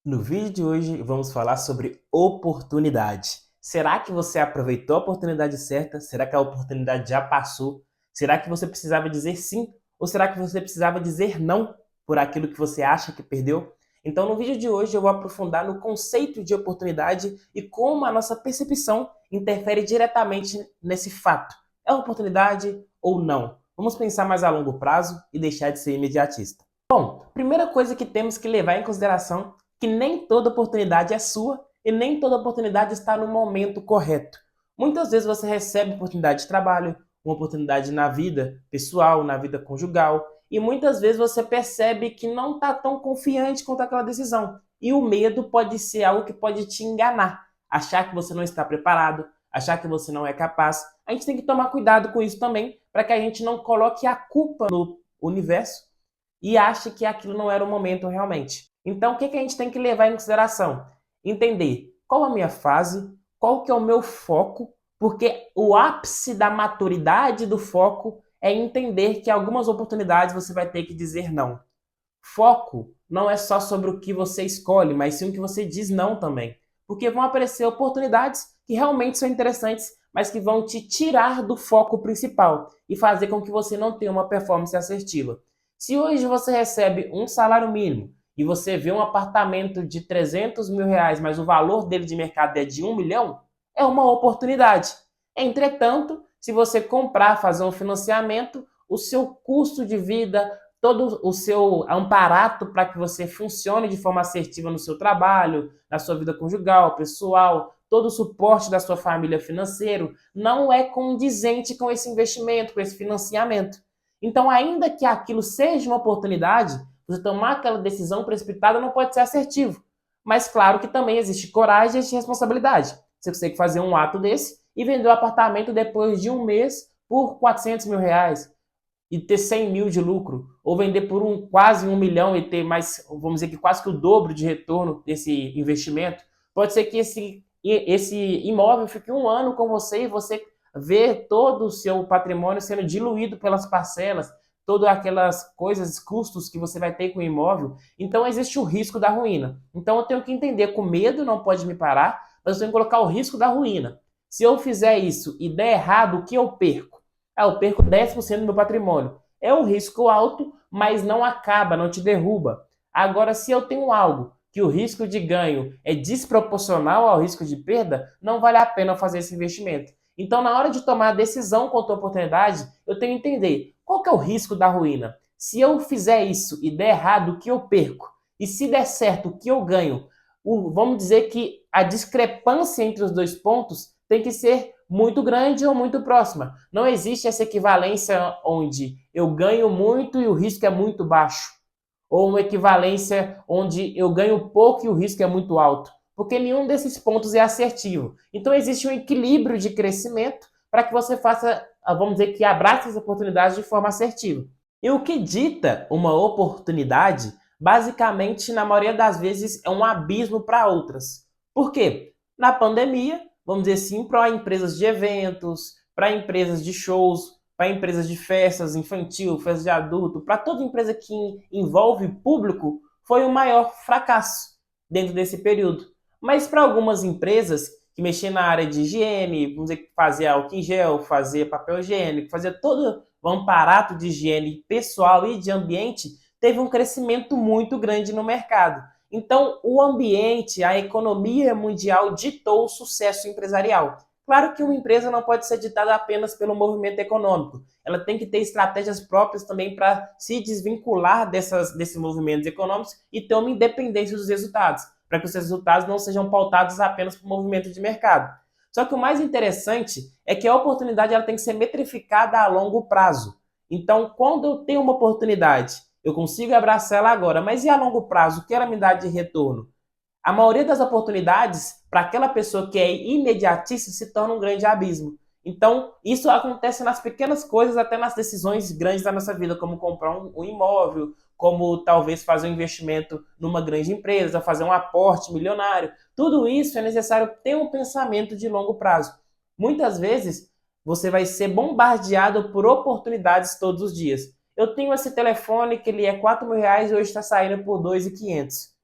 No vídeo de hoje vamos falar sobre oportunidade. Será que você aproveitou a oportunidade certa? Será que a oportunidade já passou? Será que você precisava dizer sim? Ou será que você precisava dizer não por aquilo que você acha que perdeu? Então, no vídeo de hoje eu vou aprofundar no conceito de oportunidade e como a nossa percepção interfere diretamente nesse fato. É uma oportunidade ou não? Vamos pensar mais a longo prazo e deixar de ser imediatista. Bom, primeira coisa que temos que levar em consideração que nem toda oportunidade é sua e nem toda oportunidade está no momento correto. Muitas vezes você recebe oportunidade de trabalho, uma oportunidade na vida pessoal, na vida conjugal, e muitas vezes você percebe que não está tão confiante quanto aquela decisão. E o medo pode ser algo que pode te enganar, achar que você não está preparado, achar que você não é capaz. A gente tem que tomar cuidado com isso também, para que a gente não coloque a culpa no universo e ache que aquilo não era o momento realmente. Então, o que a gente tem que levar em consideração? Entender qual a minha fase, qual que é o meu foco, porque o ápice da maturidade do foco é entender que algumas oportunidades você vai ter que dizer não. Foco não é só sobre o que você escolhe, mas sim o que você diz não também. Porque vão aparecer oportunidades que realmente são interessantes, mas que vão te tirar do foco principal e fazer com que você não tenha uma performance assertiva. Se hoje você recebe um salário mínimo e você vê um apartamento de 300 mil reais, mas o valor dele de mercado é de 1 milhão, é uma oportunidade. Entretanto, se você comprar, fazer um financiamento, o seu custo de vida, todo o seu amparato para que você funcione de forma assertiva no seu trabalho, na sua vida conjugal, pessoal, todo o suporte da sua família financeiro, não é condizente com esse investimento, com esse financiamento. Então, ainda que aquilo seja uma oportunidade, você tomar aquela decisão precipitada não pode ser assertivo. Mas claro que também existe coragem e existe responsabilidade. Você consegue fazer um ato desse e vender o apartamento depois de um mês por 400 mil reais e ter 100 mil de lucro, ou vender por quase 1 milhão e ter mais, vamos dizer que quase que o dobro de retorno desse investimento. Pode ser que esse imóvel fique um ano com você e você vê todo o seu patrimônio sendo diluído pelas parcelas, todas aquelas coisas, custos que você vai ter com o imóvel. Então existe o risco da ruína. Então eu tenho que entender que o medo não pode me parar, mas eu tenho que colocar o risco da ruína. Se eu fizer isso e der errado, o que eu perco? Eu perco 10% do meu patrimônio. É um risco alto, mas não acaba, não te derruba. Agora, se eu tenho algo que o risco de ganho é desproporcional ao risco de perda, não vale a pena fazer esse investimento. Então, na hora de tomar a decisão contra a oportunidade, eu tenho que entender qual que é o risco da ruína. Se eu fizer isso e der errado, o que eu perco? E se der certo, o que eu ganho? Vamos dizer que a discrepância entre os dois pontos tem que ser muito grande ou muito próxima. Não existe essa equivalência onde eu ganho muito e o risco é muito baixo. Ou uma equivalência onde eu ganho pouco e o risco é muito alto. Porque nenhum desses pontos é assertivo. Então existe um equilíbrio de crescimento para que você faça, vamos dizer, que abrace as oportunidades de forma assertiva. E o que dita uma oportunidade, basicamente, na maioria das vezes, é um abismo para outras. Por quê? Na pandemia, vamos dizer assim, para empresas de eventos, para empresas de shows, para empresas de festas infantil, festas de adulto, para toda empresa que envolve público, foi o maior fracasso dentro desse período. Mas para algumas empresas que mexiam na área de higiene, vamos dizer que fazia álcool em gel, fazia papel higiênico, fazia todo o amparato de higiene pessoal e de ambiente, teve um crescimento muito grande no mercado. Então, o ambiente, a economia mundial ditou o sucesso empresarial. Claro que uma empresa não pode ser ditada apenas pelo movimento econômico. Ela tem que ter estratégias próprias também para se desvincular desses movimentos econômicos e ter uma independência dos resultados, para que os resultados não sejam pautados apenas por movimento de mercado. Só que o mais interessante é que a oportunidade ela tem que ser metrificada a longo prazo. Então, quando eu tenho uma oportunidade, eu consigo abraçar ela agora, mas e a longo prazo, o que ela me dá de retorno? A maioria das oportunidades, para aquela pessoa que é imediatista, se torna um grande abismo. Então, isso acontece nas pequenas coisas, até nas decisões grandes da nossa vida, como comprar um imóvel, como talvez fazer um investimento numa grande empresa, fazer um aporte milionário. Tudo isso é necessário ter um pensamento de longo prazo. Muitas vezes, você vai ser bombardeado por oportunidades todos os dias. Eu tenho esse telefone que ele é 4 mil reais e hoje está saindo por 2.500.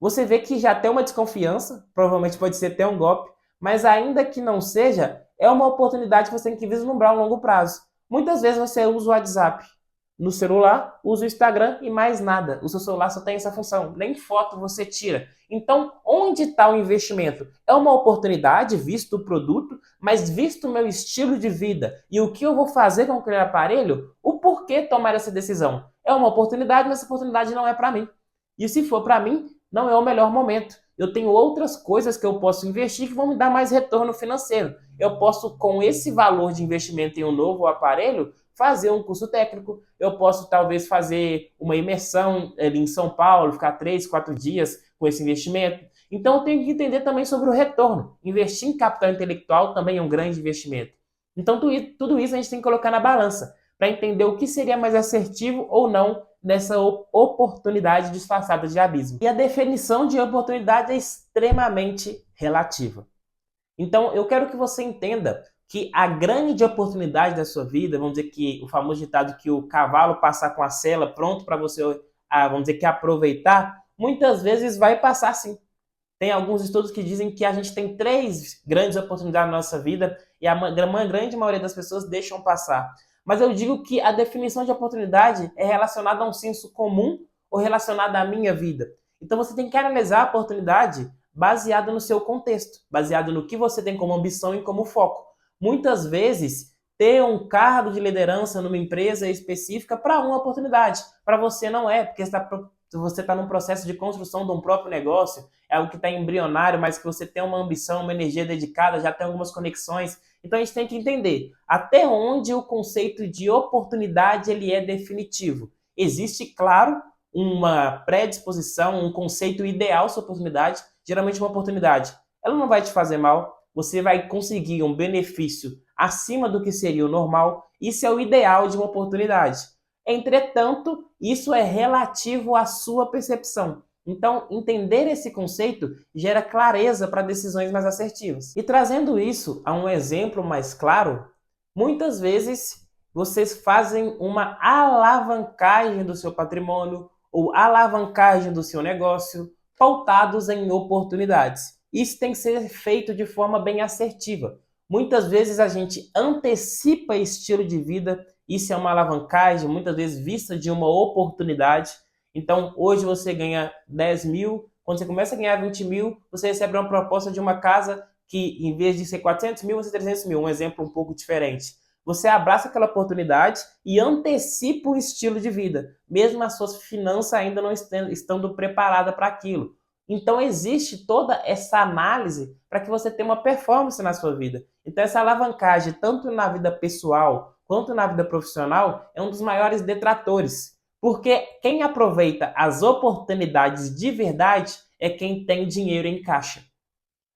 você vê que já tem uma desconfiança, provavelmente pode ser até um golpe, mas ainda que não seja, é uma oportunidade que você tem que vislumbrar a longo prazo. Muitas vezes você usa o WhatsApp no celular, usa o Instagram e mais nada. O seu celular só tem essa função, nem foto você tira. Então, onde está o investimento? É uma oportunidade, visto o produto, mas visto o meu estilo de vida e o que eu vou fazer com aquele aparelho, o porquê tomar essa decisão? É uma oportunidade, mas essa oportunidade não é para mim. E se for para mim, não é o melhor momento. Eu tenho outras coisas que eu posso investir que vão me dar mais retorno financeiro. Eu posso, com esse valor de investimento em um novo aparelho, fazer um curso técnico. Eu posso, talvez, fazer uma imersão ali em São Paulo, ficar 3, 4 dias com esse investimento. Então, eu tenho que entender também sobre o retorno. Investir em capital intelectual também é um grande investimento. Então, tudo isso a gente tem que colocar na balança para entender o que seria mais assertivo ou não nessa oportunidade disfarçada de abismo. E a definição de oportunidade é extremamente relativa. Então, eu quero que você entenda que a grande oportunidade da sua vida, vamos dizer que o famoso ditado que o cavalo passar com a sela pronto para você, vamos dizer que aproveitar, muitas vezes vai passar sim. Tem alguns estudos que dizem que a gente tem 3 grandes oportunidades na nossa vida e a grande maioria das pessoas deixam passar. Mas eu digo que a definição de oportunidade é relacionada a um senso comum ou relacionada à minha vida. Então você tem que analisar a oportunidade baseada no seu contexto, baseado no que você tem como ambição e como foco. Muitas vezes, ter um cargo de liderança numa empresa específica para uma oportunidade, para você não é, porque você está num processo de construção de um próprio negócio, é algo que está embrionário, mas que você tem uma ambição, uma energia dedicada, já tem algumas conexões. Então a gente tem que entender até onde o conceito de oportunidade ele é definitivo. Existe, claro, uma predisposição, um conceito ideal sobre oportunidade, geralmente uma oportunidade. Ela não vai te fazer mal, você vai conseguir um benefício acima do que seria o normal, isso é o ideal de uma oportunidade. Entretanto, isso é relativo à sua percepção. Então, entender esse conceito gera clareza para decisões mais assertivas. E trazendo isso a um exemplo mais claro, muitas vezes vocês fazem uma alavancagem do seu patrimônio ou alavancagem do seu negócio pautados em oportunidades. Isso tem que ser feito de forma bem assertiva. Muitas vezes a gente antecipa estilo de vida, isso é uma alavancagem, muitas vezes vista de uma oportunidade. Então, hoje você ganha 10 mil, quando você começa a ganhar 20 mil, você recebe uma proposta de uma casa que, em vez de ser 400 mil, vai ser 300 mil. Um exemplo um pouco diferente. Você abraça aquela oportunidade e antecipa o estilo de vida, mesmo as suas finanças ainda não estando preparadas para aquilo. Então, existe toda essa análise para que você tenha uma performance na sua vida. Então, essa alavancagem, tanto na vida pessoal quanto na vida profissional, é um dos maiores detratores. Porque quem aproveita as oportunidades de verdade é quem tem dinheiro em caixa.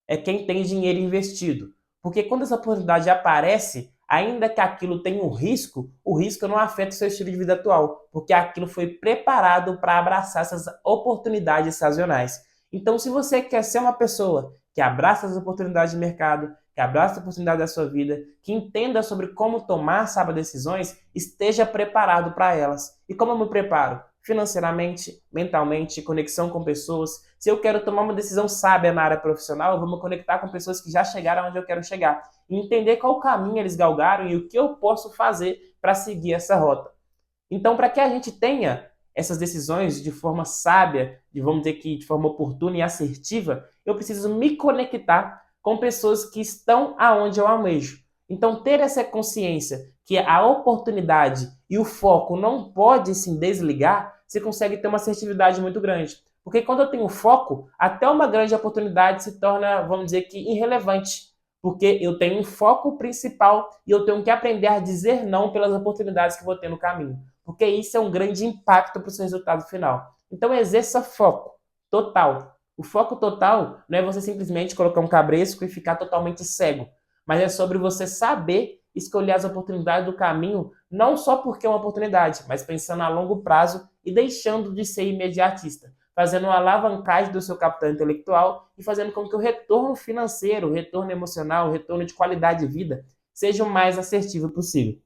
É quem tem dinheiro investido. Porque quando essa oportunidade aparece, ainda que aquilo tenha um risco, o risco não afeta o seu estilo de vida atual, porque aquilo foi preparado para abraçar essas oportunidades sazonais. Então, se você quer ser uma pessoa que abraça as oportunidades de mercado, que abraça a oportunidade da sua vida, que entenda sobre como tomar, sabe, decisões, esteja preparado para elas. E como eu me preparo? Financeiramente, mentalmente, conexão com pessoas. Se eu quero tomar uma decisão sábia na área profissional, eu vou me conectar com pessoas que já chegaram onde eu quero chegar. E entender qual caminho eles galgaram e o que eu posso fazer para seguir essa rota. Então, para que a gente tenha essas decisões de forma sábia, vamos dizer que de forma oportuna e assertiva, eu preciso me conectar com pessoas que estão aonde eu almejo. Então, ter essa consciência que a oportunidade e o foco não pode se desligar, você consegue ter uma assertividade muito grande. Porque quando eu tenho foco, até uma grande oportunidade se torna, vamos dizer que, irrelevante. Porque eu tenho um foco principal e eu tenho que aprender a dizer não pelas oportunidades que vou ter no caminho. Porque isso é um grande impacto para o seu resultado final. Então exerça foco total. O foco total não é você simplesmente colocar um cabresco e ficar totalmente cego, mas é sobre você saber escolher as oportunidades do caminho, não só porque é uma oportunidade, mas pensando a longo prazo e deixando de ser imediatista, fazendo uma alavancagem do seu capital intelectual e fazendo com que o retorno financeiro, o retorno emocional, o retorno de qualidade de vida seja o mais assertivo possível.